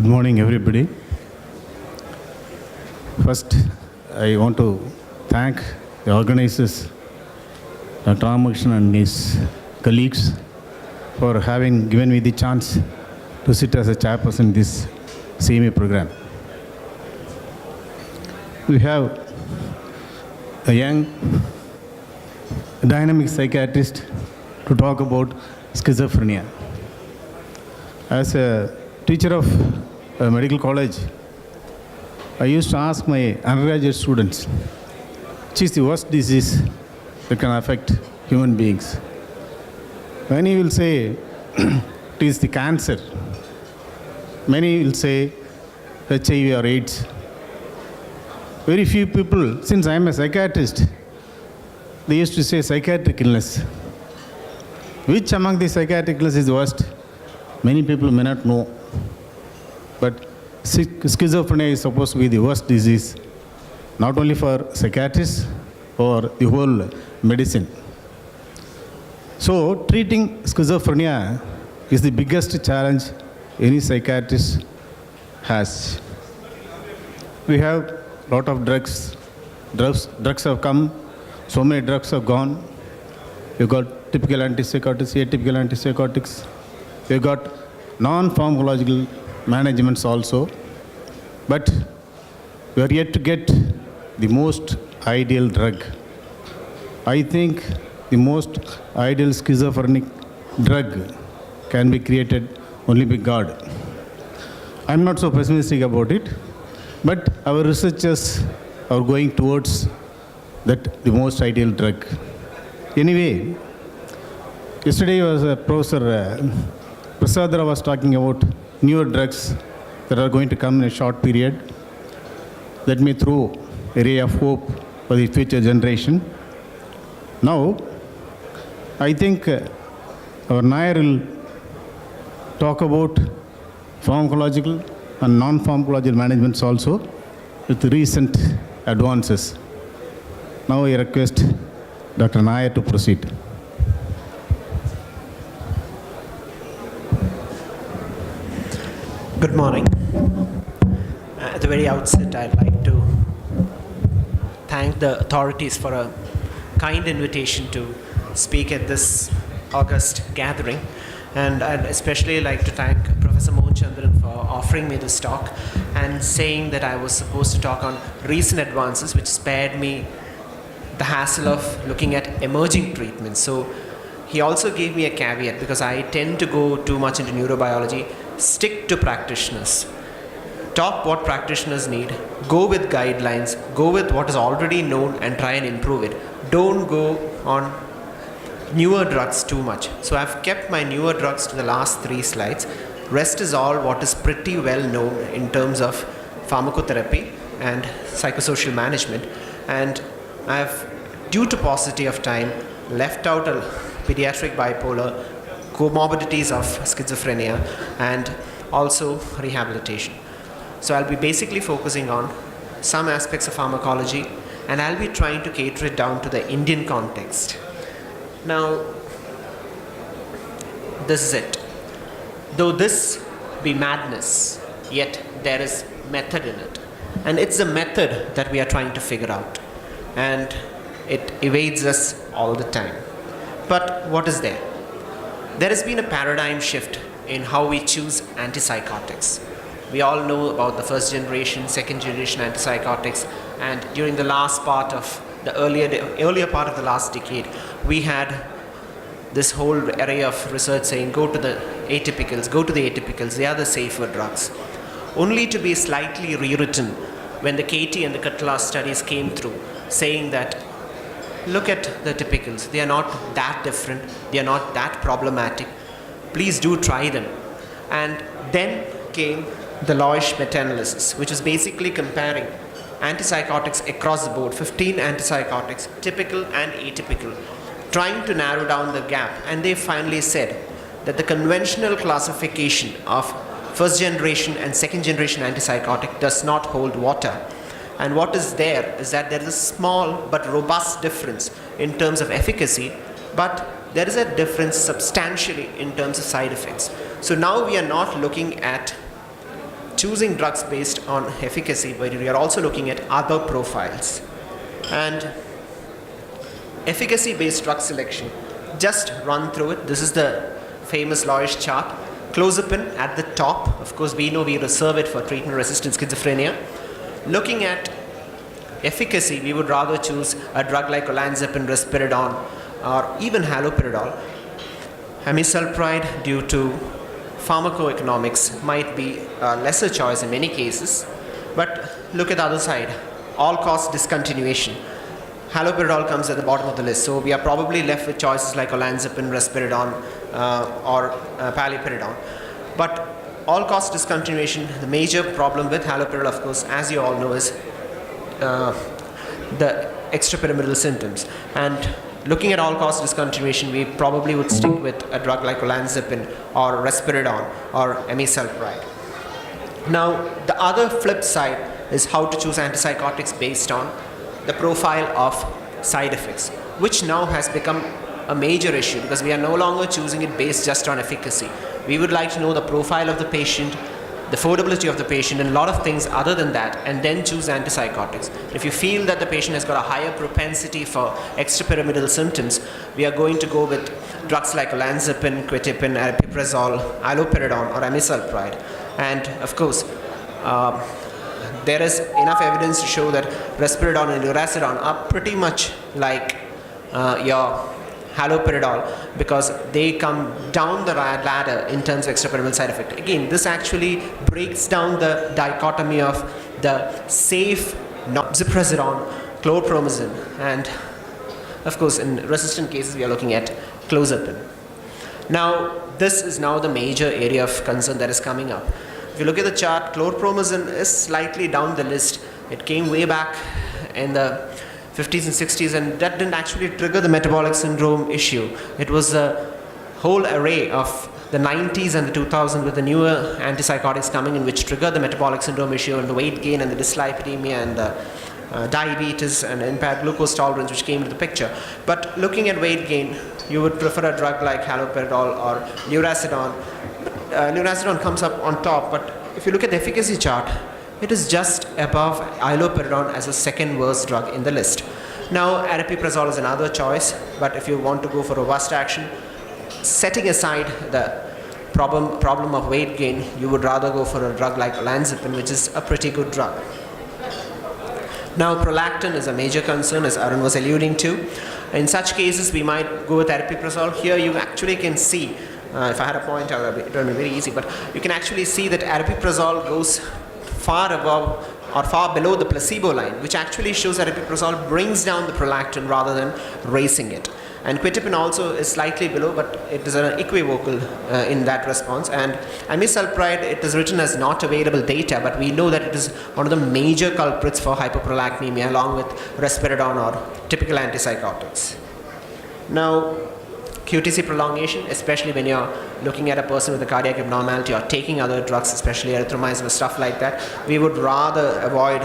Good morning, everybody. First, I want to thank the organizers, Dr. Rajmohan and his colleagues, for having given me the chance to sit as a chairperson in this Cme program. We have a young, dynamic psychiatrist to talk about schizophrenia. As a teacher of a medical college, I used to ask my undergraduate students, which is the worst disease that can affect human beings? Many will say it is the cancer. Many will say HIV or AIDS. Very few people, since I am a psychiatrist, they used to say psychiatric illness. Which among the psychiatric illness is worst? Many people may not know. But schizophrenia is supposed to be the worst disease, not only for psychiatrists, or the whole medicine. So, treating schizophrenia is the biggest challenge any psychiatrist has. We have a lot of drugs. Drugs have come, so many drugs have gone. We've got typical antipsychotics, atypical antipsychotics. We've got non-pharmacological managements also. But we are yet to get the most ideal drug. I think the most ideal schizophrenic drug can be created only by God. I'm not so pessimistic about it, but our researchers are going towards that the most ideal drug. Anyway, yesterday was Professor Prasad was talking about newer drugs that are going to come in a short period that may throw a ray of hope for the future generation. Now, I think our Nair will talk about pharmacological and non-pharmacological managements also with recent advances. Now I request Dr. Nair to proceed. Good morning. At the very outset, I'd like to thank the authorities for a kind invitation to speak at this August gathering. And I'd especially like to thank Professor Mohan Chandran for offering me this talk and saying that I was supposed to talk on recent advances, which spared me the hassle of looking at emerging treatments. So he also gave me a caveat, because I tend to go too much into neurobiology. Stick to practitioners. Talk what practitioners need. Go with guidelines. Go with what is already known and try and improve it. Don't go on newer drugs too much. So I've kept my newer drugs to the last 3 slides. Rest is all what is pretty well known in terms of pharmacotherapy and psychosocial management. And I've, due to paucity of time, left out a pediatric bipolar, comorbidities of schizophrenia, and also rehabilitation. So I'll be basically focusing on some aspects of pharmacology, and I'll be trying to cater it down to the Indian context. Now, this is it. Though this be madness, yet there is method in it. And it's the method that we are trying to figure out. And it evades us all the time. But what is there? There has been a paradigm shift in how we choose antipsychotics. We all know about the first generation, second generation antipsychotics, and during the last part of the earlier part of the last decade, we had this whole area of research saying go to the atypicals, they are the safer drugs. Only to be slightly rewritten when the Katie and the Katla studies came through, saying that look at the typicals, they are not that different, they are not that problematic, please do try them. And then came the Loish meta-analysis, which is basically comparing antipsychotics across the board, 15 antipsychotics, typical and atypical, trying to narrow down the gap. And they finally said that the conventional classification of first generation and second generation antipsychotic does not hold water. And what is there is that there is a small but robust difference in terms of efficacy, but there is a difference substantially in terms of side effects. So now we are not looking at choosing drugs based on efficacy, but we are also looking at other profiles. And efficacy-based drug selection, just run through it. This is the famous lawyer's chart. Clozapine at the top. Of course, we know we reserve it for treatment-resistant schizophrenia. Looking at efficacy, we would rather choose a drug like olanzapine, risperidone, or even haloperidol. Amisulpride, due to pharmacoeconomics, might be a lesser choice in many cases. But look at the other side, all-cause discontinuation. Haloperidol comes at the bottom of the list, so we are probably left with choices like olanzapine, risperidone, or paliperidone. But all-cause discontinuation, the major problem with haloperidol, of course, as you all know, is the extrapyramidal symptoms. And looking at all-cause discontinuation, we probably would stick with a drug like olanzapine or risperidone or amisulpride. Now, the other flip side is how to choose antipsychotics based on the profile of side effects, which now has become a major issue because we are no longer choosing it based just on efficacy. We would like to know the profile of the patient, the affordability of the patient, and a lot of things other than that, and then choose antipsychotics. If you feel that the patient has got a higher propensity for extrapyramidal symptoms, we are going to go with drugs like olanzapine, quetiapine, aripiprazole, alloperidone, or amisulpride. And of course, there is enough evidence to show that risperidone and lurasidone are pretty much like your haloperidol because they come down the ladder in terms of extrapyramidal side effect. Again, this actually breaks down the dichotomy of the safe ziprasidone, chlorpromazine, and of course in resistant cases we are looking at clozapine. Now, this is now the major area of concern that is coming up. If you look at the chart, chlorpromazine is slightly down the list. It came way back in the 50s and 60s, and that didn't actually trigger the metabolic syndrome issue. It was a whole array of the 90s and the 2000s with the newer antipsychotics coming in which triggered the metabolic syndrome issue and the weight gain and the dyslipidemia and the diabetes and impaired glucose tolerance which came into the picture. But looking at weight gain, you would prefer a drug like haloperidol or lurasidone. Lurasidone comes up on top, but if you look at the efficacy chart, it is just above alloperidone as a second worst drug in the list. Now, aripiprazole is another choice, but if you want to go for robust action, setting aside the problem of weight gain, you would rather go for a drug like olanzapine, which is a pretty good drug. Now, prolactin is a major concern, as Arun was alluding to. In such cases, we might go with aripiprazole. Here, you actually can see, if I had a pointer, it would be very easy, but you can actually see that aripiprazole goes far above or far below the placebo line, which actually shows that aripiprazole brings down the prolactin rather than raising it. And quetiapine also is slightly below, but it is an equivocal in that response. And amisulpride, it is written as not available data, but we know that it is one of the major culprits for hyperprolactinemia along with risperidone or typical antipsychotics. Now, QTC prolongation, especially when you're looking at a person with a cardiac abnormality or taking other drugs, especially erythromycin or stuff like that, we would rather avoid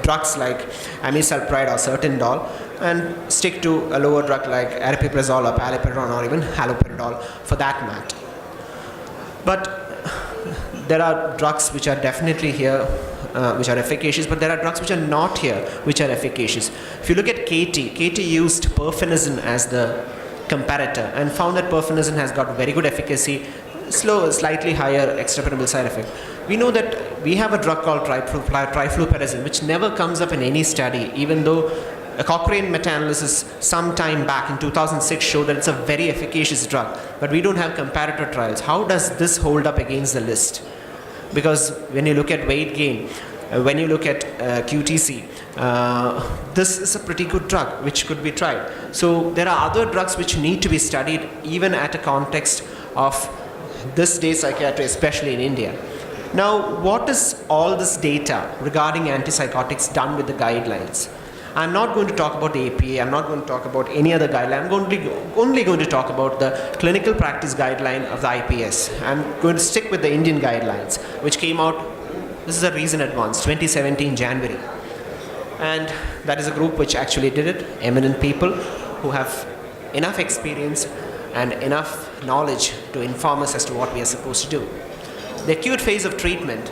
drugs like amisulpride or Certindol and stick to a lower drug like aripiprazole or paliperidone or even haloperidol for that matter. But there are drugs which are definitely here which are efficacious, but there are drugs which are not here which are efficacious. If you look at KT used perfenazine as the comparator and found that perfenazine has got very good efficacy, slightly higher extrapyramidal side effect. We know that we have a drug called trifluperazine which never comes up in any study, even though a Cochrane meta-analysis some time back in 2006 showed that it's a very efficacious drug, but we don't have comparator trials. How does this hold up against the list? Because when you look at weight gain, when you look at QTC, this is a pretty good drug which could be tried. So there are other drugs which need to be studied even at a context of this day psychiatry, especially in India. Now, what is all this data regarding antipsychotics done with the guidelines? I'm not going to talk about the APA, I'm not going to talk about any other guideline, I'm only going to talk about the clinical practice guideline of the IPS. I'm going to stick with the Indian guidelines, which came out, this is a recent advance, 2017 January. And that is a group which actually did it, eminent people who have enough experience and enough knowledge to inform us as to what we are supposed to do. The acute phase of treatment,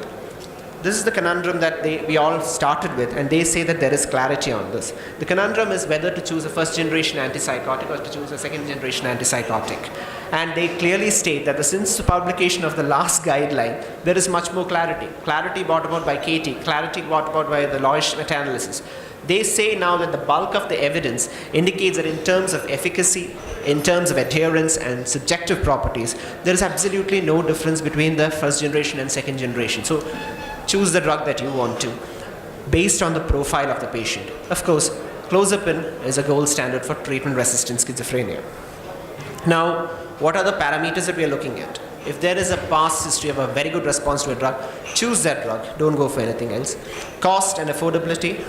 this is the conundrum that we all started with, and they say that there is clarity on this. The conundrum is whether to choose a first-generation antipsychotic or to choose a second-generation antipsychotic. And they clearly state that since the publication of the last guideline, there is much more clarity. Clarity brought about by Katie, clarity brought about by the Loish meta-analysis. They say now that the bulk of the evidence indicates that in terms of efficacy, in terms of adherence and subjective properties, there is absolutely no difference between the first generation and second generation. So choose the drug that you want to, based on the profile of the patient. Of course, clozapine is a gold standard for treatment-resistant schizophrenia. Now, what are the parameters that we are looking at? If there is a past history of a very good response to a drug, choose that drug. Don't go for anything else. Cost and affordability,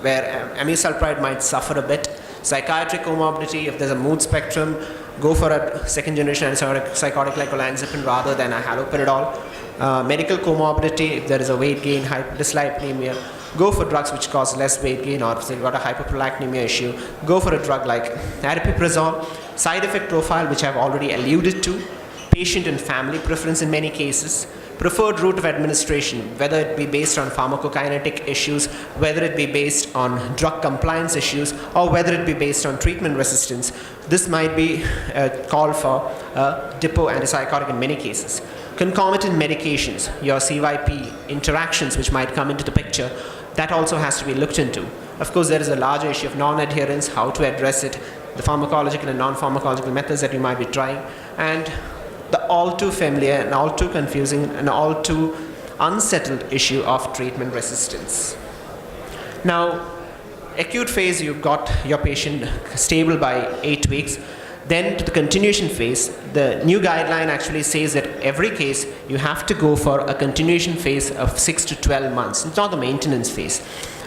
where amisulpride might suffer a bit. Psychiatric comorbidity, if there's a mood spectrum, go for a second generation antipsychotic like olanzapine rather than a haloperidol. Medical comorbidity, if there is a weight gain, dyslipidemia, go for drugs which cause less weight gain, or if you've got a hyperprolactinemia issue, go for a drug like aripiprazole. Side effect profile, which I've already alluded to. Patient and family preference in many cases. Preferred route of administration, whether it be based on pharmacokinetic issues, whether it be based on drug compliance issues, or whether it be based on treatment resistance. This might be a call for a depot antipsychotic in many cases. Concomitant medications, your CYP interactions which might come into the picture, that also has to be looked into. Of course, there is a larger issue of non-adherence, how to address it, the pharmacological and non-pharmacological methods that you might be trying, and the all too familiar and all too confusing and all too unsettled issue of treatment resistance. Now, acute phase, you've got your patient stable by 8 weeks. Then to the continuation phase, the new guideline actually says that every case you have to go for a continuation phase of 6 to 12 months. It's not the maintenance phase.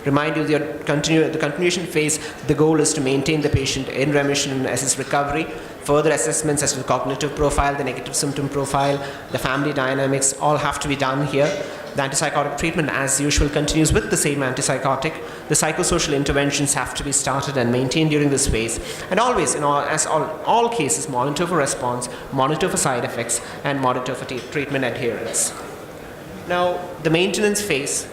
Remind you, the continuation phase, the goal is to maintain the patient in remission and assess recovery. Further assessments as to the cognitive profile, the negative symptom profile, the family dynamics, all have to be done here. The antipsychotic treatment, as usual, continues with the same antipsychotic. The psychosocial interventions have to be started and maintained during this phase. And always, in all cases, monitor for response, monitor for side effects, and monitor for treatment adherence. Now, the maintenance phase.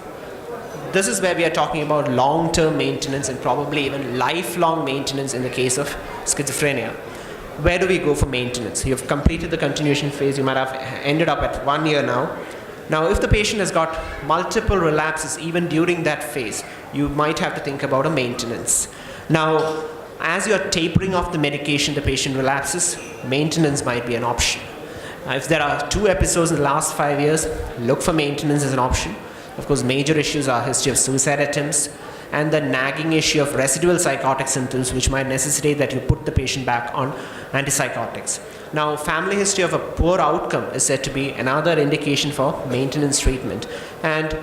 This is where we are talking about long-term maintenance and probably even lifelong maintenance in the case of schizophrenia. Where do we go for maintenance? You've completed the continuation phase. You might have ended up at 1 year now. Now, if the patient has got multiple relapses even during that phase, you might have to think about a maintenance. Now, as you're tapering off the medication, the patient relapses, maintenance might be an option. If there are 2 episodes in the last 5 years, look for maintenance as an option. Of course, major issues are history of suicide attempts and the nagging issue of residual psychotic symptoms, which might necessitate that you put the patient back on antipsychotics. Now, family history of a poor outcome is said to be another indication for maintenance treatment, and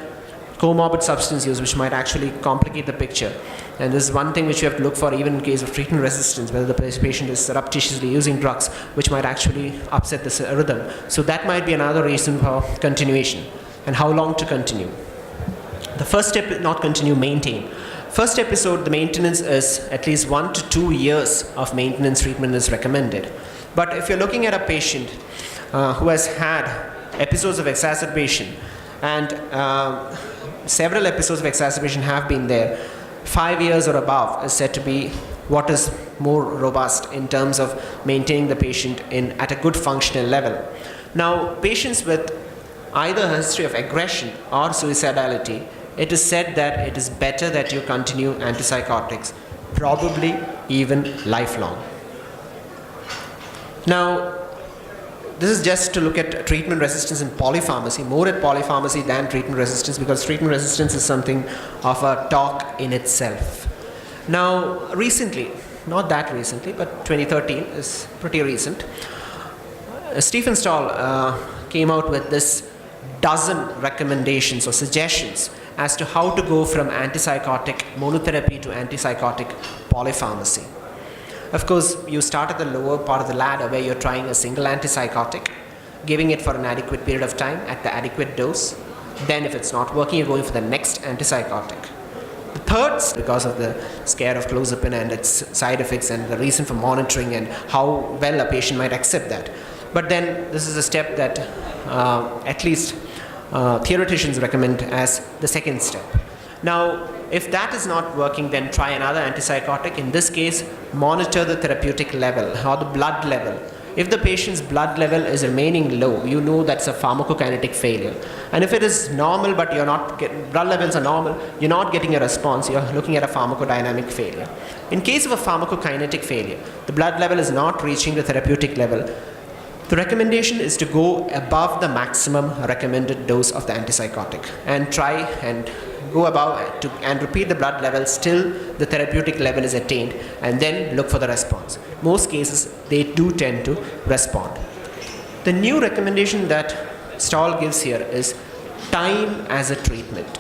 comorbid substance use, which might actually complicate the picture. And this is one thing which you have to look for even in case of treatment resistance, whether the patient is surreptitiously using drugs, which might actually upset the rhythm. So that might be another reason for continuation. And how long to continue? The first step, not continue, maintain. First episode, the maintenance is at least 1 to 2 years of maintenance treatment is recommended. But if you're looking at a patient who has had episodes of exacerbation, and several episodes of exacerbation have been there, 5 years or above is said to be what is more robust in terms of maintaining the patient at a good functional level. Now, patients with either a history of aggression or suicidality, it is said that it is better that you continue antipsychotics, probably even lifelong. Now, this is just to look at treatment resistance in polypharmacy, more at polypharmacy than treatment resistance, because treatment resistance is something of a talk in itself. Now, recently, not that recently, but 2013 is pretty recent, Stephen Stahl came out with this dozen recommendations or suggestions as to how to go from antipsychotic monotherapy to antipsychotic polypharmacy. Of course, you start at the lower part of the ladder where you're trying a single antipsychotic, giving it for an adequate period of time at the adequate dose. Then if it's not working, you're going for the next antipsychotic. The third, because of the scare of clozapine and its side effects and the reason for monitoring and how well a patient might accept that. But then this is a step that at least theoreticians recommend as the second step. Now, if that is not working, then try another antipsychotic. In this case, monitor the therapeutic level or the blood level. If the patient's blood level is remaining low, you know that's a pharmacokinetic failure. And if it is normal, but blood levels are normal, you're not getting a response, you're looking at a pharmacodynamic failure. In case of a pharmacokinetic failure, the blood level is not reaching the therapeutic level, the recommendation is to go above the maximum recommended dose of the antipsychotic and try and go above and repeat the blood level till the therapeutic level is attained, and then look for the response. Most cases, they do tend to respond. The new recommendation that Stahl gives here is time as a treatment.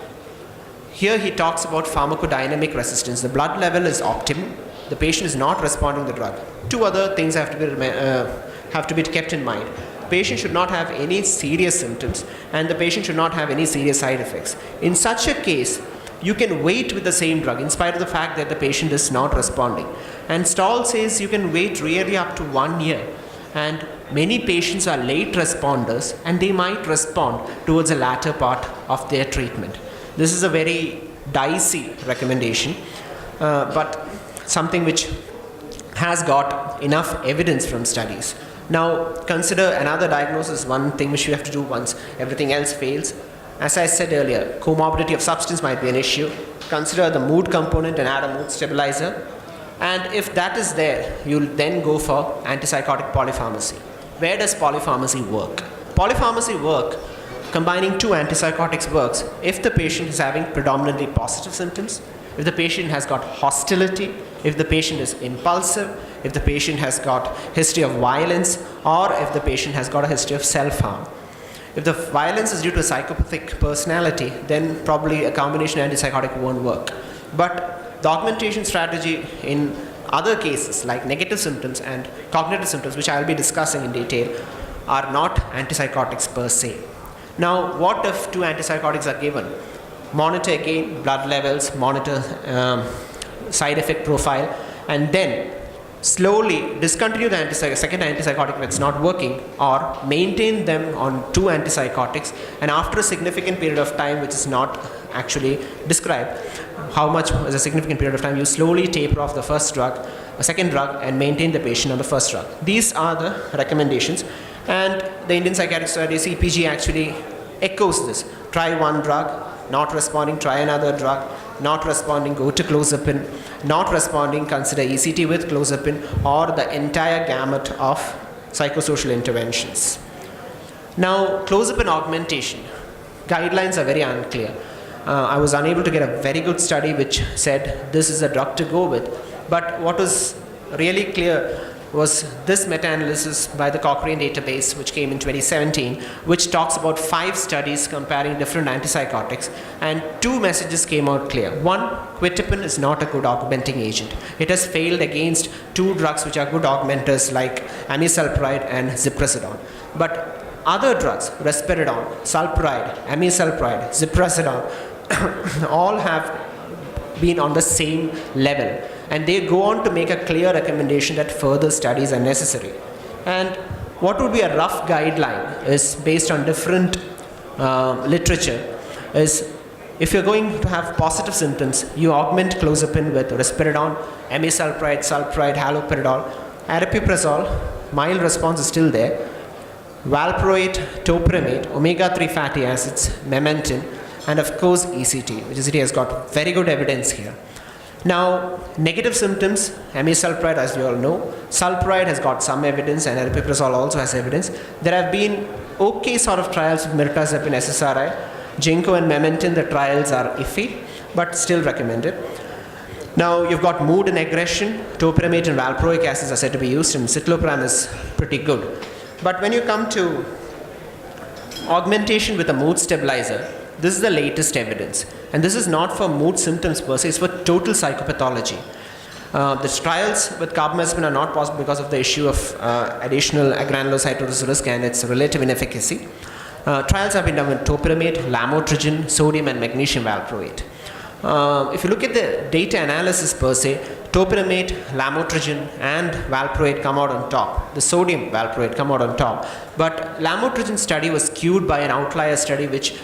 Here he talks about pharmacodynamic resistance. The blood level is optimum. The patient is not responding to the drug. Two other things have to be kept in mind. The patient should not have any serious symptoms, and the patient should not have any serious side effects. In such a case, you can wait with the same drug in spite of the fact that the patient is not responding. And Stahl says you can wait really up to 1 year. And many patients are late responders, and they might respond towards the latter part of their treatment. This is a very dicey recommendation, but something which has got enough evidence from studies. Now, consider another diagnosis, one thing which you have to do once everything else fails. As I said earlier, comorbidity of substance might be an issue. Consider the mood component and add a mood stabilizer. And if that is there, you'll then go for antipsychotic polypharmacy. Where does polypharmacy work? Polypharmacy work, combining two antipsychotics works if the patient is having predominantly positive symptoms, if the patient has got hostility, if the patient is impulsive, if the patient has got history of violence, or if the patient has got a history of self-harm. If the violence is due to a psychopathic personality, then probably a combination antipsychotic won't work. But the augmentation strategy in other cases like negative symptoms and cognitive symptoms, which I will be discussing in detail, are not antipsychotics per se. Now, what if two antipsychotics are given? Monitor again blood levels, monitor side effect profile, and then slowly discontinue the second antipsychotic if it's not working, or maintain them on two antipsychotics, and after a significant period of time, which is not actually described, how much is a significant period of time, you slowly taper off the first drug, a second drug, and maintain the patient on the first drug. These are the recommendations, and the Indian Psychiatric Society, CPG, actually echoes this. Try one drug, not responding, try another drug, not responding, go to clozapine, not responding, consider ECT with clozapine, or the entire gamut of psychosocial interventions. Now, clozapine augmentation. Guidelines are very unclear. I was unable to get a very good study which said this is a drug to go with. But what was really clear was this meta-analysis by the Cochrane database, which came in 2017, which talks about 5 studies comparing different antipsychotics, and 2 messages came out clear. One, quetiapine is not a good augmenting agent. It has failed against 2 drugs which are good augmenters like amisulpride and ziprasidone. But other drugs, risperidone, sulpride, amisulpride, ziprasidone, all have been on the same level. And they go on to make a clear recommendation that further studies are necessary. And what would be a rough guideline is based on different literature is if you're going to have positive symptoms, you augment clozapine with risperidone, amisulpride, sulpride, haloperidol, aripiprazole, mild response is still there, valproate, topiramate, omega-3 fatty acids, memantine, and of course ECT, which ECT has got very good evidence here. Now, negative symptoms, amisulpride, as you all know, sulpride has got some evidence, and aripiprazole also has evidence. There have been okay sort of trials with mirtazapine, SSRI, ginkgo and memantine. The trials are iffy, but still recommended. Now, you've got mood and aggression, topiramate and valproic acids are said to be used, and citalopram is pretty good. But when you come to augmentation with a mood stabilizer, this is the latest evidence, and this is not for mood symptoms per se, it's for total psychopathology. The trials with carbamazepine are not possible because of the issue of additional granulocytosis risk and its relative inefficacy. Trials have been done with topiramate, lamotrigine, sodium and magnesium valproate. If you look at the data analysis per se, topiramate, lamotrigine and valproate come out on top. The sodium valproate come out on top. But lamotrigine study was skewed by an outlier study which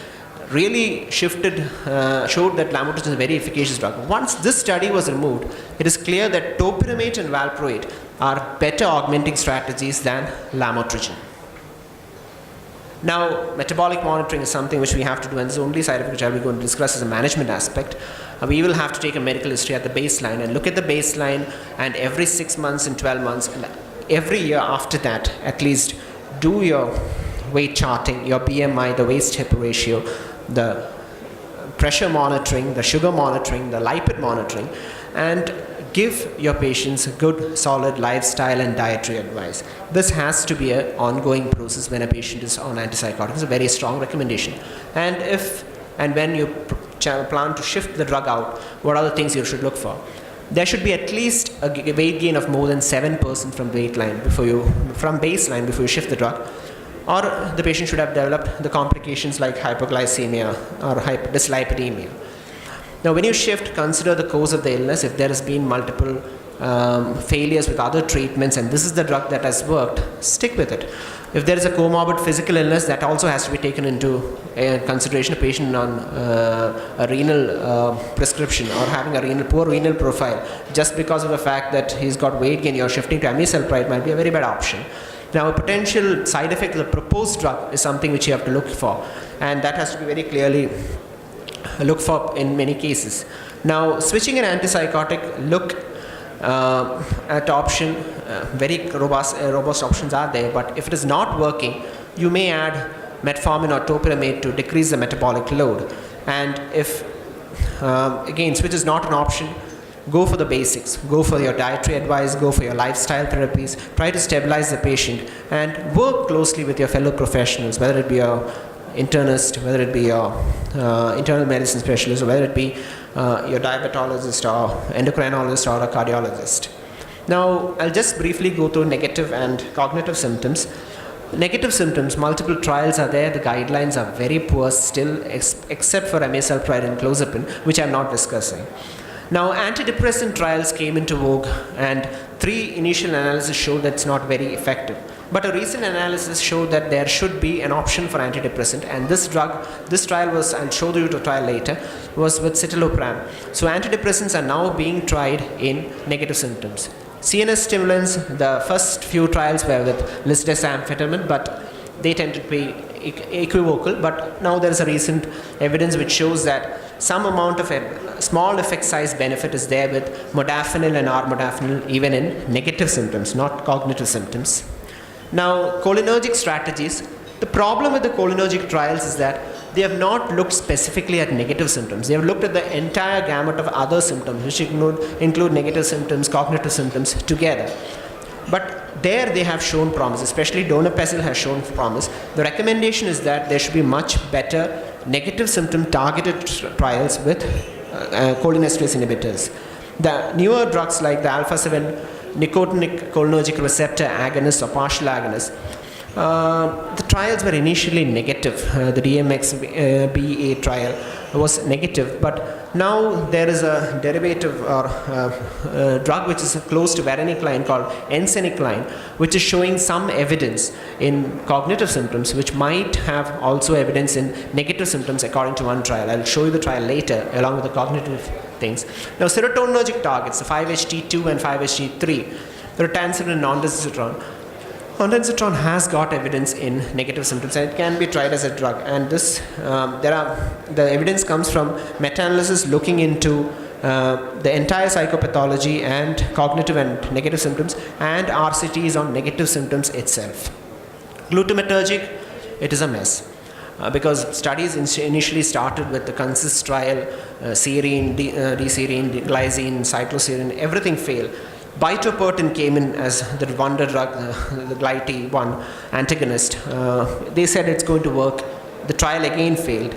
really showed that lamotrigine is a very efficacious drug. Once this study was removed, it is clear that topiramate and valproate are better augmenting strategies than lamotrigine. Now, metabolic monitoring is something which we have to do, and this is the only side effect which I will going to discuss as a management aspect. We will have to take a medical history at the baseline and look at the baseline, and every 6 months and 12 months and every year after that, at least do your weight charting, your BMI, the waist-hip ratio, the pressure monitoring, the sugar monitoring, the lipid monitoring, and give your patients good, solid lifestyle and dietary advice. This has to be an ongoing process when a patient is on antipsychotics. It's a very strong recommendation. And if and when you plan to shift the drug out, what are the things you should look for? There should be at least a weight gain of more than 7% from baseline before you shift the drug. Or the patient should have developed the complications like hypoglycemia or dyslipidemia. Now, when you shift, consider the cause of the illness. If there has been multiple failures with other treatments and this is the drug that has worked, stick with it. If there is a comorbid physical illness, that also has to be taken into consideration. A patient on a renal prescription or having a poor renal profile, just because of the fact that he's got weight gain, you're shifting to amisulpride might be a very bad option. Now, a potential side effect of the proposed drug is something which you have to look for, and that has to be very clearly looked for in many cases. Now, switching an antipsychotic, look at option. Very robust options are there, but if it is not working, you may add metformin or topiramate to decrease the metabolic load. And if again switch is not an option, go for the basics. Go for your dietary advice, go for your lifestyle therapies, try to stabilize the patient and work closely with your fellow professionals, whether it be your internist, whether it be your internal medicine specialist, or whether it be your diabetologist or endocrinologist or a cardiologist. Now, I'll just briefly go through negative and cognitive symptoms. Negative symptoms, multiple trials are there, the guidelines are very poor still, except for amisulpride and clozapine, which I'm not discussing. Now, antidepressant trials came into vogue, and 3 initial analyses showed that it's not very effective. But a recent analysis showed that there should be an option for antidepressant, and this trial was, I'll show you the trial later, was with citalopram. So antidepressants are now being tried in negative symptoms. CNS stimulants, the first few trials were with lisdexamfetamine, but they tended to be equivocal. But now there is a recent evidence which shows that some amount of a small effect size benefit is there with modafinil and armodafinil even in negative symptoms, not cognitive symptoms. Now, cholinergic strategies. The problem with the cholinergic trials is that they have not looked specifically at negative symptoms. They have looked at the entire gamut of other symptoms, which include negative symptoms, cognitive symptoms together. But there they have shown promise, especially donepezil has shown promise. The recommendation is that there should be much better negative symptom targeted trials with cholinesterase inhibitors. The newer drugs like the alpha-7 nicotinic cholinergic receptor agonists or partial agonists, the trials were initially negative. The DMHP trial was negative, but now there is a derivative or drug which is close to varenicline called ensenicline, which is showing some evidence in cognitive symptoms, which might have also evidence in negative symptoms according to one trial. I'll show you the trial later along with the cognitive things. Now, serotonergic targets, the 5-HT2 and 5-HT3, ritanserin and ondansetron. Ondansetron has got evidence in negative symptoms and it can be tried as a drug, and this the evidence comes from meta-analysis looking into the entire psychopathology and cognitive and negative symptoms, and RCTs on negative symptoms itself. Glutamatergic, it is a mess. Because studies initially started with the CONSIST trial, serine, D-serine, glycine, cycloserine, everything failed. Bitopertin came in as the wonder drug, the GlyT1 antagonist. They said it's going to work. The trial again failed.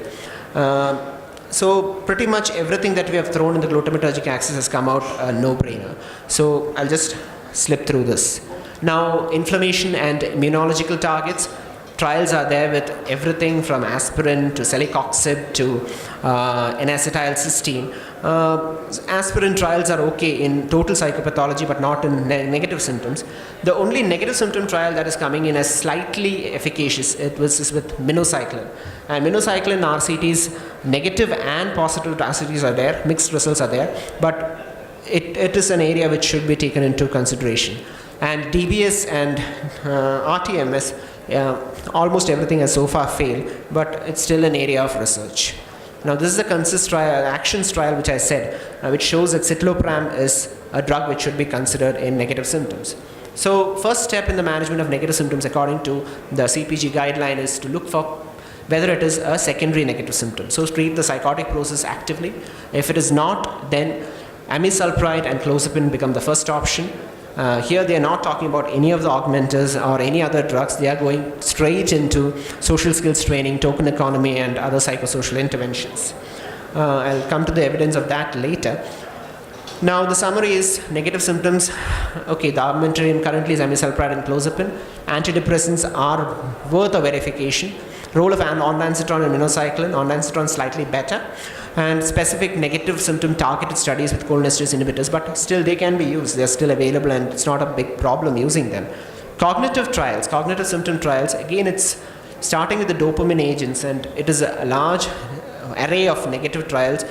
So pretty much everything that we have thrown in the glutamatergic axis has come out a no-brainer. So I'll just slip through this. Now, inflammation and immunological targets. Trials are there with everything from aspirin to celecoxib to N-acetylcysteine. Aspirin trials are okay in total psychopathology, but not in negative symptoms. The only negative symptom trial that is coming in as slightly efficacious, is with minocycline. And minocycline RCTs, negative and positive RCTs are there, mixed results are there, but it is an area which should be taken into consideration. And DBS and RTMS, almost everything has so far failed, but it's still an area of research. Now this is the CONSIST trial, actions trial, which I said, which shows that citalopram is a drug which should be considered in negative symptoms. So first step in the management of negative symptoms according to the CPG guideline is to look for whether it is a secondary negative symptom. So treat the psychotic process actively. If it is not, then amisulpride and clozapine become the first option. Here they are not talking about any of the augmenters or any other drugs. They are going straight into social skills training, token economy, and other psychosocial interventions. I'll come to the evidence of that later. Now the summary is negative symptoms. Okay, the armamentarium currently is amisulpride and clozapine. Antidepressants are worth a verification. Role of ondansetron and minocycline. Ondansetron slightly better. And specific negative symptom targeted studies with cholinesterase inhibitors, but still they can be used. They're still available and it's not a big problem using them. Cognitive trials, cognitive symptom trials, again it's starting with the dopamine agents, and it is a large array of negative trials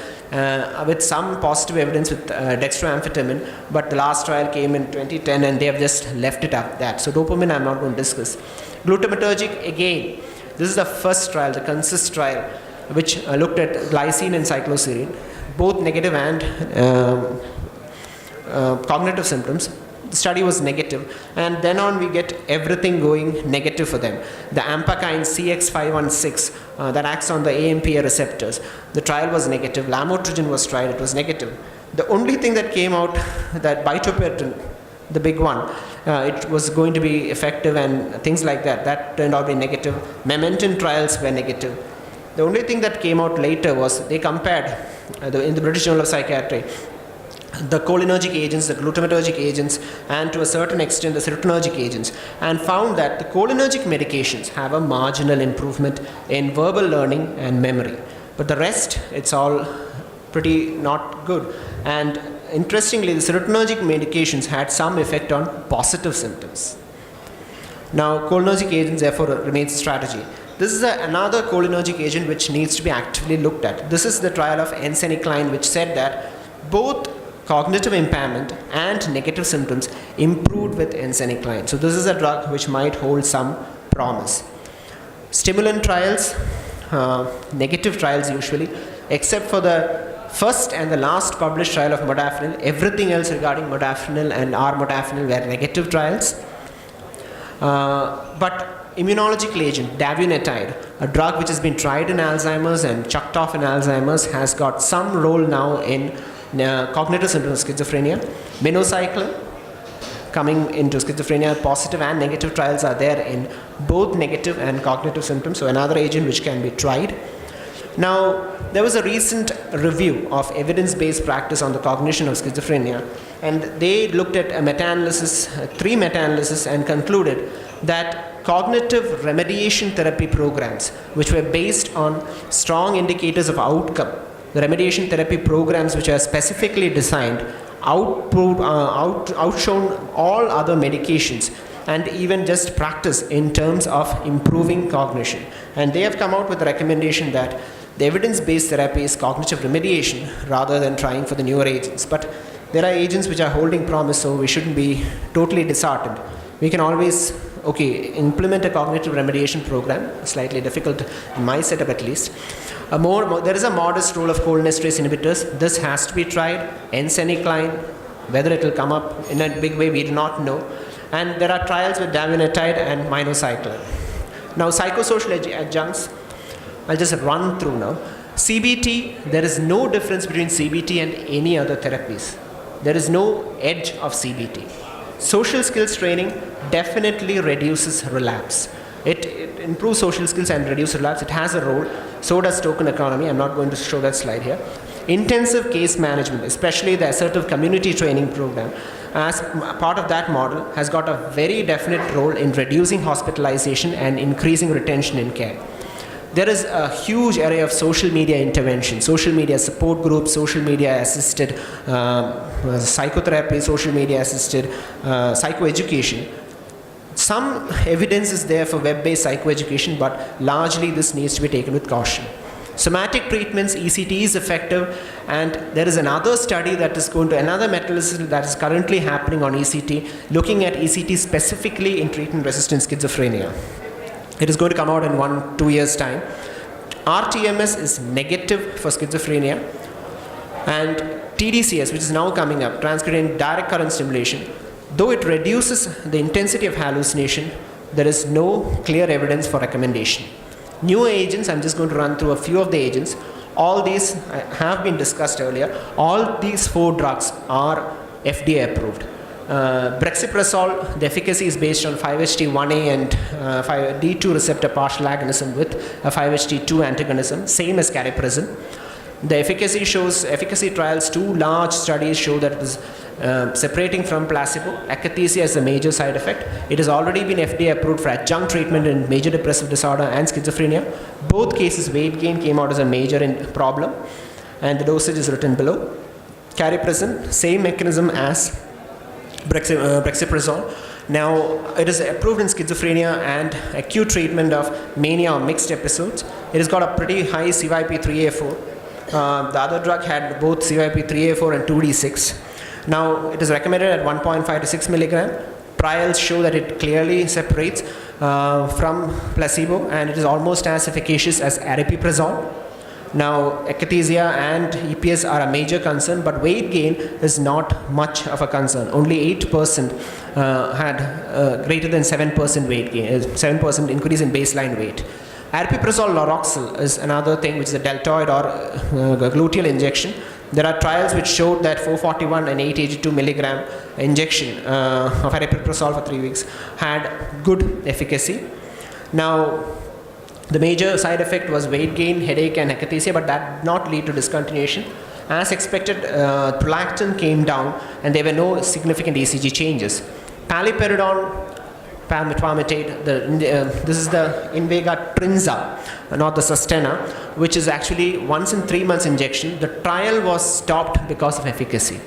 with some positive evidence with dextroamphetamine, but the last trial came in 2010 and they have just left it at that. So dopamine I'm not going to discuss. Glutamatergic, again, this is the first trial, the CONSIST trial, which looked at glycine and cycloserine, both negative and cognitive symptoms. The study was negative, and then on we get everything going negative for them. The ampakine CX516 that acts on the AMPA receptors, the trial was negative. Lamotrigine was tried, it was negative. The only thing that came out, that bitopertin, the big one, it was going to be effective and things like that, that turned out to be negative. Memantine trials were negative. The only thing that came out later was they compared, in the British Journal of Psychiatry, the cholinergic agents, the glutamatergic agents, and to a certain extent the serotonergic agents, and found that the cholinergic medications have a marginal improvement in verbal learning and memory. But the rest, it's all pretty not good. And interestingly, the serotonergic medications had some effect on positive symptoms. Now, cholinergic agents therefore remains a strategy. This is another cholinergic agent which needs to be actively looked at. This is the trial of ensenicline, which said that both cognitive impairment and negative symptoms improved with ensenicline. So this is a drug which might hold some promise. Stimulant trials, negative trials usually, except for the first and the last published trial of modafinil. Everything else regarding modafinil and armodafinil were negative trials. But immunological agent, davunetide, a drug which has been tried in Alzheimer's and chucked off in Alzheimer's, has got some role now in cognitive symptoms of schizophrenia. Minocycline, coming into schizophrenia, positive and negative trials are there in both negative and cognitive symptoms, so another agent which can be tried. Now, there was a recent review of evidence-based practice on the cognition of schizophrenia, and they looked at a meta-analysis, 3 meta-analysis, and concluded that cognitive remediation therapy programs, which were based on strong indicators of outcome, the remediation therapy programs which are specifically designed, outshone all other medications and even just practice in terms of improving cognition. And they have come out with a recommendation that the evidence-based therapy is cognitive remediation rather than trying for the newer agents. But there are agents which are holding promise, so we shouldn't be totally disheartened. We can always, implement a cognitive remediation program, slightly difficult in my setup at least. There is a modest role of cholinesterase inhibitors. This has to be tried. Ensenicline, whether it will come up in a big way, we do not know. And there are trials with davunetide and minocycline. Now, psychosocial adjuncts, I'll just run through now. CBT, there is no difference between CBT and any other therapies. There is no edge of CBT. Social skills training definitely reduces relapse. It improves social skills and reduces relapse. It has a role. So does token economy. I'm not going to show that slide here. Intensive case management, especially the assertive community training program, as part of that model, has got a very definite role in reducing hospitalization and increasing retention in care. There is a huge area of social media intervention, social media support groups, social media assisted psychotherapy, social media assisted psychoeducation. Some evidence is there for web-based psychoeducation, but largely this needs to be taken with caution. Somatic treatments, ECT is effective, and there is another study that is going to, another meta-analysis that is currently happening on ECT, looking at ECT specifically in treatment-resistant schizophrenia. It is going to come out in 1-2 years' time. RTMS is negative for schizophrenia, and TDCS, which is now coming up, transcranial direct current stimulation, though it reduces the intensity of hallucination, there is no clear evidence for recommendation. New agents, I'm just going to run through a few of the agents. All these have been discussed earlier. All these 4 drugs are FDA approved. Brexpiprazole, the efficacy is based on 5-HT1A and 5D2 receptor partial agonism with a 5-HT2 antagonism, same as cariprazine. The efficacy trials, 2 large studies show that it is separating from placebo. Akathisia is a major side effect. It has already been FDA approved for adjunct treatment in major depressive disorder and schizophrenia. Both cases, weight gain came out as a major problem, and the dosage is written below. Cariprazine, same mechanism as brexpiprazole. Now, it is approved in schizophrenia and acute treatment of mania or mixed episodes. It has got a pretty high CYP3A4. The other drug had both CYP3A4 and 2D6. Now, it is recommended at 1.5 to 6 milligram. Trials show that it clearly separates from placebo, and it is almost as efficacious as aripiprazole. Now, akathisia and EPS are a major concern, but weight gain is not much of a concern. Only 8% had greater than 7% weight gain, 7% increase in baseline weight. Aripiprazole Loroxil is another thing, which is a deltoid or gluteal injection. There are trials which showed that 441 and 882 milligram injection of aripiprazole for 3 weeks had good efficacy. Now, the major side effect was weight gain, headache, and akathisia, but that did not lead to discontinuation. As expected, prolactin came down, and there were no significant ECG changes. Paliperidone, palmitate, this is the Invega Trinza, not the Sustena, which is actually once in 3 months injection. The trial was stopped because of efficacy.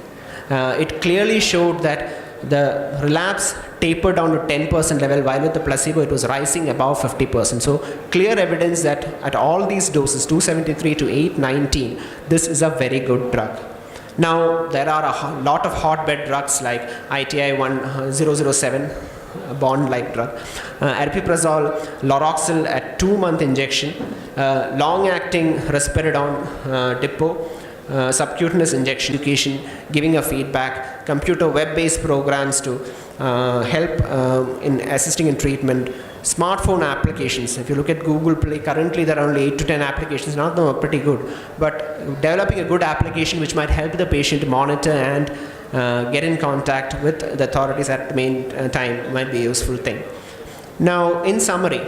It clearly showed that the relapse tapered down to 10% level, while with the placebo it was rising above 50%. So clear evidence that at all these doses, 273 to 819, this is a very good drug. Now, there are a lot of hotbed drugs like ITI 1007, a bond-like drug, aripiprazole, Loroxil at 2-month injection, long-acting risperidone depot, subcutaneous injection, education, giving a feedback, computer web-based programs to help in assisting in treatment, smartphone applications. If you look at Google Play, currently there are only 8 to 10 applications. None of them are pretty good, but developing a good application which might help the patient monitor and get in contact with the authorities at the main time might be a useful thing. Now, in summary,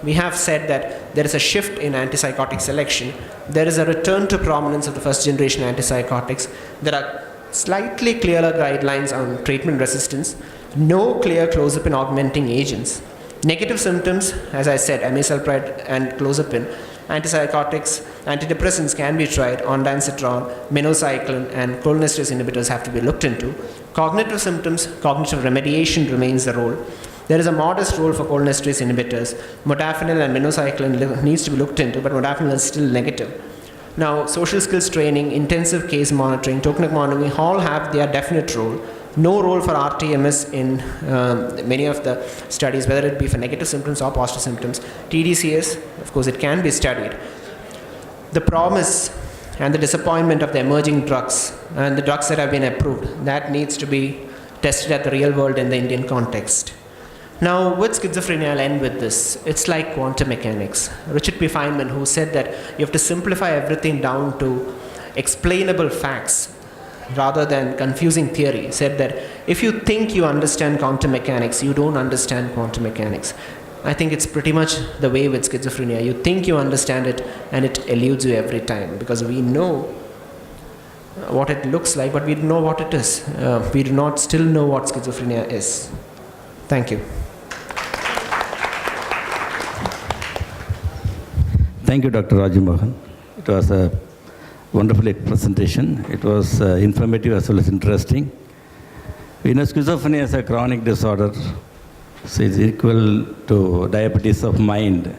we have said that there is a shift in antipsychotic selection. There is a return to prominence of the first generation antipsychotics. There are slightly clearer guidelines on treatment resistance. No clear clozapine augmenting agents. Negative symptoms, as I said, amisulpride and clozapine. Antipsychotics, antidepressants can be tried, ondansetron, minocycline, and cholinesterase inhibitors have to be looked into. Cognitive symptoms, cognitive remediation remains the role. There is a modest role for cholinesterase inhibitors. Modafinil and minocycline needs to be looked into, but modafinil is still negative. Now, social skills training, intensive case monitoring, tokenic monitoring, all have their definite role. No role for RTMS in many of the studies, whether it be for negative symptoms or positive symptoms. TDCS, of course, it can be studied. The promise and the disappointment of the emerging drugs and the drugs that have been approved, that needs to be tested at the real world in the Indian context. Now, with schizophrenia, I'll end with this. It's like quantum mechanics. Richard P. Feynman, who said that you have to simplify everything down to explainable facts rather than confusing theory, said that if you think you understand quantum mechanics, you don't understand quantum mechanics. I think it's pretty much the way with schizophrenia. You think you understand it, and it eludes you every time, because we know what it looks like, but we don't know what it is. We do not still know what schizophrenia is. Thank you. Thank you, Dr. Rajmohan. It was a wonderful presentation. It was informative as well as interesting. We know schizophrenia is a chronic disorder, so it's equal to diabetes of mind.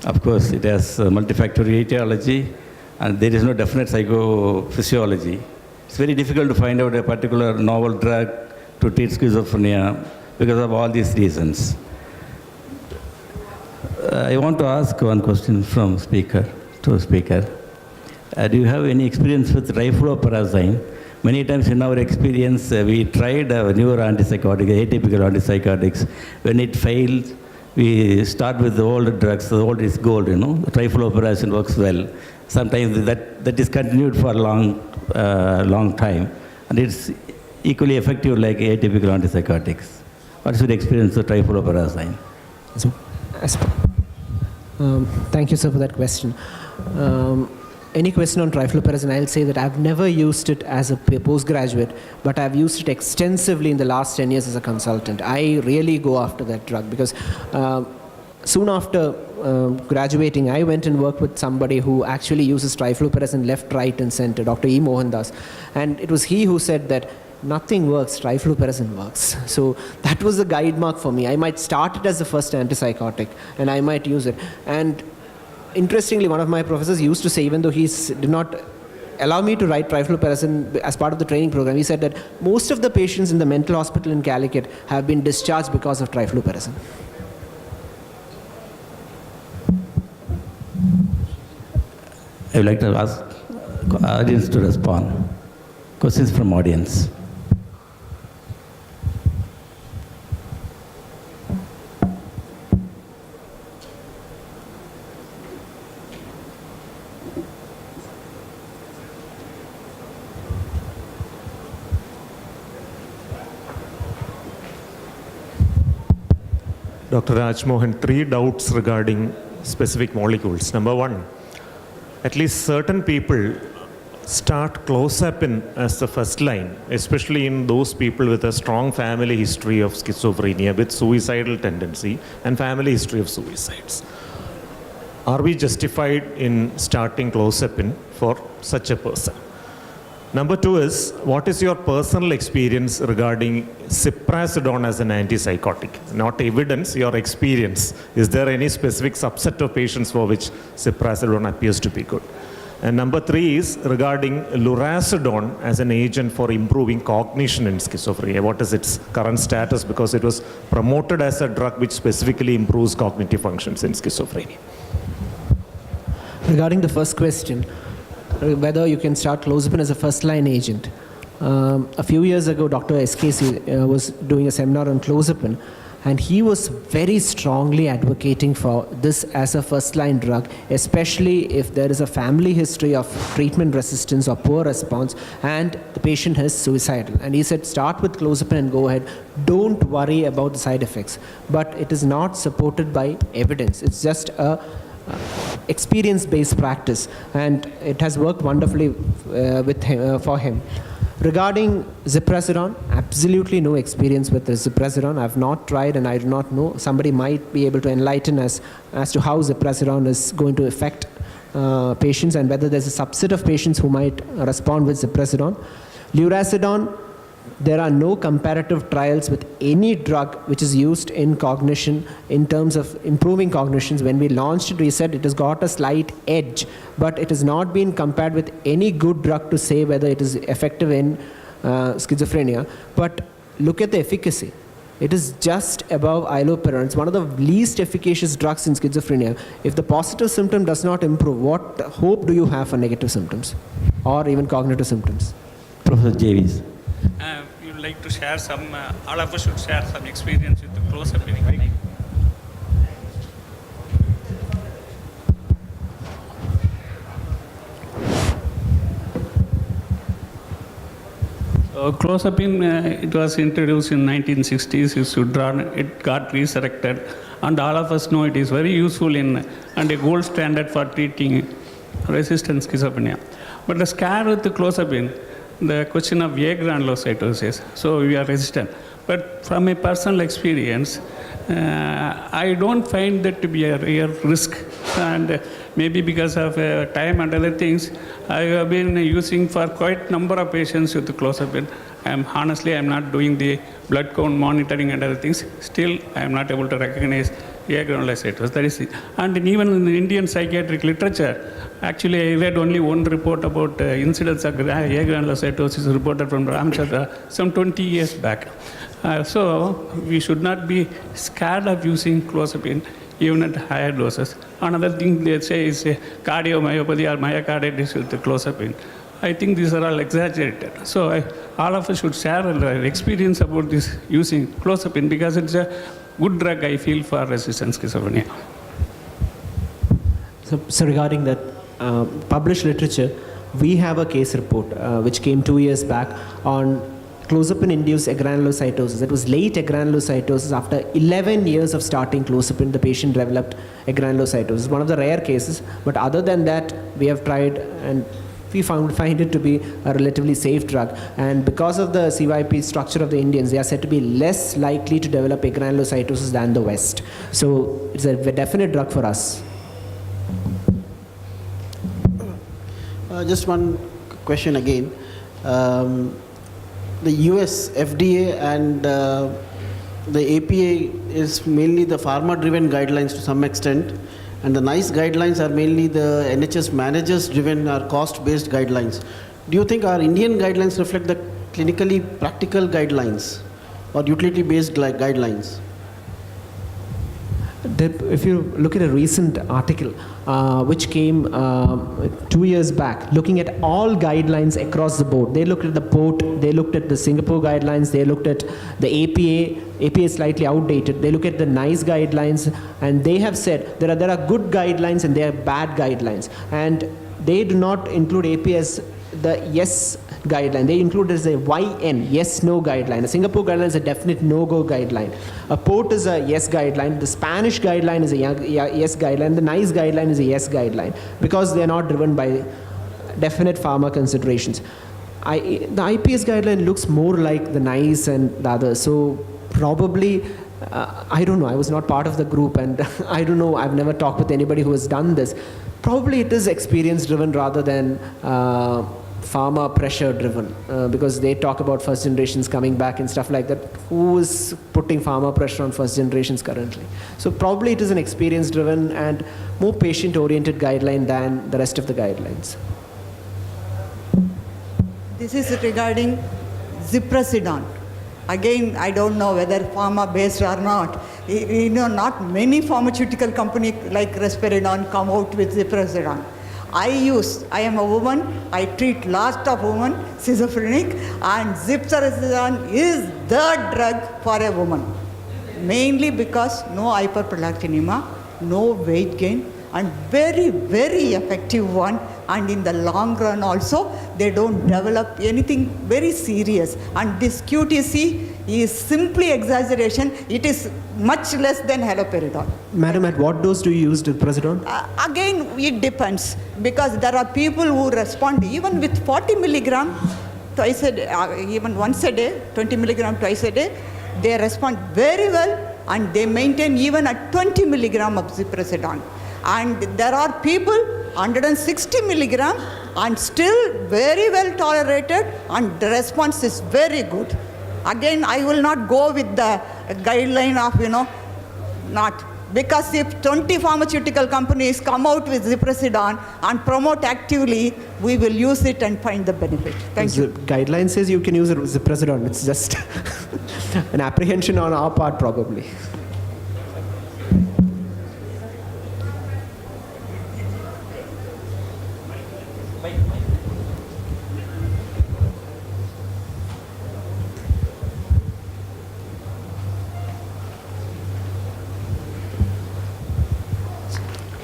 Of course, it has multifactorial etiology, and there is no definite psychophysiology. It's very difficult to find out a particular novel drug to treat schizophrenia because of all these reasons. I want to ask one question from speaker to speaker. Do you have any experience with rifloperazine? Many times in our experience, we tried newer antipsychotics, atypical antipsychotics. When it failed, we start with the old drugs. The old is gold, you know. Rifloperazine works well. Sometimes that is continued for a long time, and it's equally effective like atypical antipsychotics. What's your experience with rifloperazine? So, thank you, sir, for that question. Any question on trifluperazine, I'll say that I've never used it as a postgraduate, but I've used it extensively in the last 10 years as a consultant. I really go after that drug because soon after graduating, I went and worked with somebody who actually uses trifluperazine left, right, and center, Dr. E. Mohandas. And it was he who said that nothing works, trifluperazine works. So that was the guide mark for me. I might start it as the first antipsychotic, and I might use it. And interestingly, one of my professors used to say, even though he did not allow me to write trifluperazine as part of the training program, he said that most of the patients in the mental hospital in Calicut have been discharged because of trifluperazine. I would like to ask audience to respond. Questions from audience. Dr. Rajmohan, 3 doubts regarding specific molecules. Number 1, at least certain people start clozapine as the first line, especially in those people with a strong family history of schizophrenia with suicidal tendency and family history of suicides. Are we justified in starting clozapine for such a person? Number 2 is, what is your personal experience regarding ziprasidone as an antipsychotic? Not evidence, your experience. Is there any specific subset of patients for which ziprasidone appears to be good? And number 3 is regarding lurazidone as an agent for improving cognition in schizophrenia. What is its current status? Because it was promoted as a drug which specifically improves cognitive functions in schizophrenia. Regarding the first question, whether you can start clozapine as a first-line agent. A few years ago, Dr. SKC was doing a seminar on clozapine, and he was very strongly advocating for this as a first-line drug, especially if there is a family history of treatment resistance or poor response, and the patient is suicidal. And he said, start with clozapine and go ahead. Don't worry about the side effects. But it is not supported by evidence. It's just a experience-based practice, and it has worked wonderfully for him. Regarding ziprasidone, absolutely no experience with the ziprasidone. I've not tried and I do not know. Somebody might be able to enlighten us as to how ziprasidone is going to affect patients and whether there's a subset of patients who might respond with ziprasidone. Lurazidone, there are no comparative trials with any drug which is used in cognition in terms of improving cognitions. When we launched it, we said it has got a slight edge, but it has not been compared with any good drug to say whether it is effective in schizophrenia. But look at the efficacy. It is just above iloperidone. It's one of the least efficacious drugs in schizophrenia. If the positive symptom does not improve, what hope do you have for negative symptoms or even cognitive symptoms? Professor Javis. You would like to share some, all of us should share some experience with the clozapine. Clozapine, it was introduced in 1960s. It got resurrected, and all of us know it is very useful and a gold standard for treating resistant schizophrenia. But the scare with the clozapine, the question of agranulocytosis, so we are resistant. But from a personal experience, I don't find that to be a real risk and maybe because of time and other things, I have been using for quite number of patients with clozapine. Honestly, I'm not doing the blood count monitoring and other things. Still, I am not able to recognize agranulocytosis. That is it. And even in the Indian psychiatric literature, actually, I read only one report about incidence of agranulocytosis reported from Ramchandra some 20 years back. So we should not be scared of using clozapine even at higher doses. Another thing they say is cardiomyopathy or myocarditis with clozapine. I think these are all exaggerated. So all of us should share our experience about this using clozapine because it's a good drug, I feel, for resistant schizophrenia. So regarding that published literature, we have a case report which came 2 years back on clozapine-induced agranulocytosis. It was late agranulocytosis. After 11 years of starting clozapine, the patient developed agranulocytosis. One of the rare cases, but other than that, we have tried and we find it to be a relatively safe drug. And because of the CYP structure of the Indians, they are said to be less likely to develop agranulocytosis than the West. So it's a definite drug for us. Just one question again. The US FDA and the APA is mainly the pharma-driven guidelines to some extent, and the NICE guidelines are mainly the NHS managers-driven or cost-based guidelines. Do you think our Indian guidelines reflect the clinically practical guidelines or utility-based guidelines? If you look at a recent article which came 2 years back, looking at all guidelines across the board, they looked at the PORT, they looked at the Singapore guidelines, they looked at the APA is slightly outdated, they look at the NICE guidelines, and they have said there are good guidelines and there are bad guidelines, and they do not include APA as the yes guideline. They include it as a YN, yes no guideline. A Singapore guideline is a definite no-go guideline. A PORT is a yes guideline. The Spanish guideline is a yes guideline. The NICE guideline is a yes guideline because they are not driven by definite pharma considerations. The IPS guideline looks more like the NICE and the others. So probably, I don't know. I was not part of the group, and I don't know. I've never talked with anybody who has done this. Probably it is experience-driven rather than pharma pressure-driven, because they talk about first generations coming back and stuff like that. Who is putting pharma pressure on first generations currently? So probably it is an experience-driven and more patient-oriented guideline than the rest of the guidelines. This is regarding ziprasidone. Again, I don't know whether pharma-based or not. You know, not many pharmaceutical companies like Risperidone come out with ziprasidone. I am a woman, I treat lots of women, schizophrenic, and ziprasidone is the drug for a woman. Mainly because no hyperprolactinemia, no weight gain, and very, very effective one. And in the long run also, they don't develop anything very serious. And this QTC is simply exaggeration. It is much less than haloperidol. Madam, at what dose do you use ziprasidone? Again, it depends, because there are people who respond even with 40 milligram twice a day, even once a day, 20 milligram twice a day. They respond very well, and they maintain even at 20 milligram of ziprasidone. And there are people 160 milligram and still very well tolerated, and the response is very good. Again, I will not go with the guideline of, not. Because if 20 pharmaceutical companies come out with ziprasidone and promote actively, we will use it and find the benefit. Thank you. The guideline says you can use ziprasidone. It's just an apprehension on our part, probably.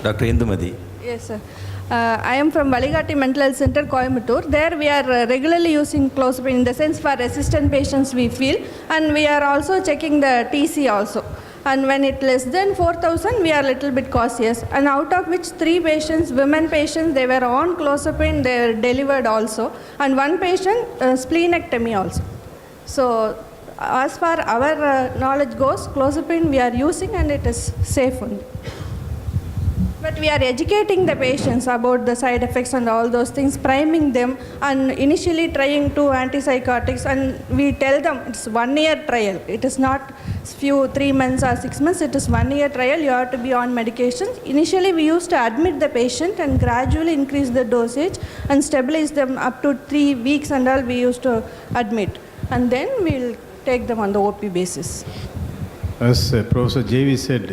Dr. Indumadi. Yes, sir. I am from Velayudha Mental Health Center, Coimbatore. There we are regularly using clozapine, in the sense for resistant patients we feel, and we are also checking the TC also. And when it less than 4,000, we are a little bit cautious. And out of which 3 patients, women patients, they were on clozapine, they were delivered also. And 1 patient, splenectomy also. So as far our knowledge goes, clozapine we are using and it is safe only. But we are educating the patients about the side effects and all those things, priming them, and initially trying to antipsychotics, and we tell them it's 1 year trial. It is not 3 months or 6 months, it is 1 year trial, you have to be on medications. Initially we used to admit the patient and gradually increase the dosage and stabilize them up to 3 weeks and all we used to admit. And then we'll take them on the OP basis. As Professor JV said,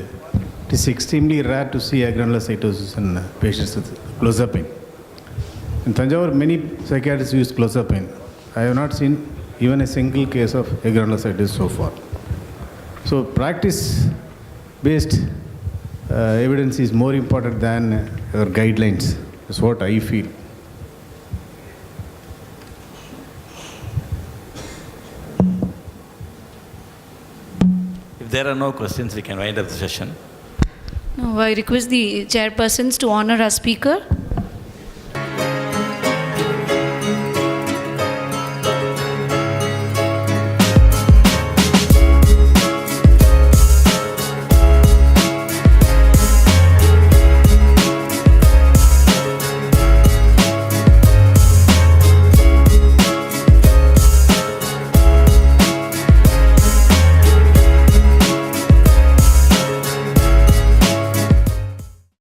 it is extremely rare to see agranulocytosis in patients with clozapine. In Tanjavur, many psychiatrists use clozapine. I have not seen even a single case of agranulocytosis so far. So practice-based evidence is more important than your guidelines, is what I feel. If there are no questions, we can wind up the session. Now, I request the chairpersons to honor our speaker.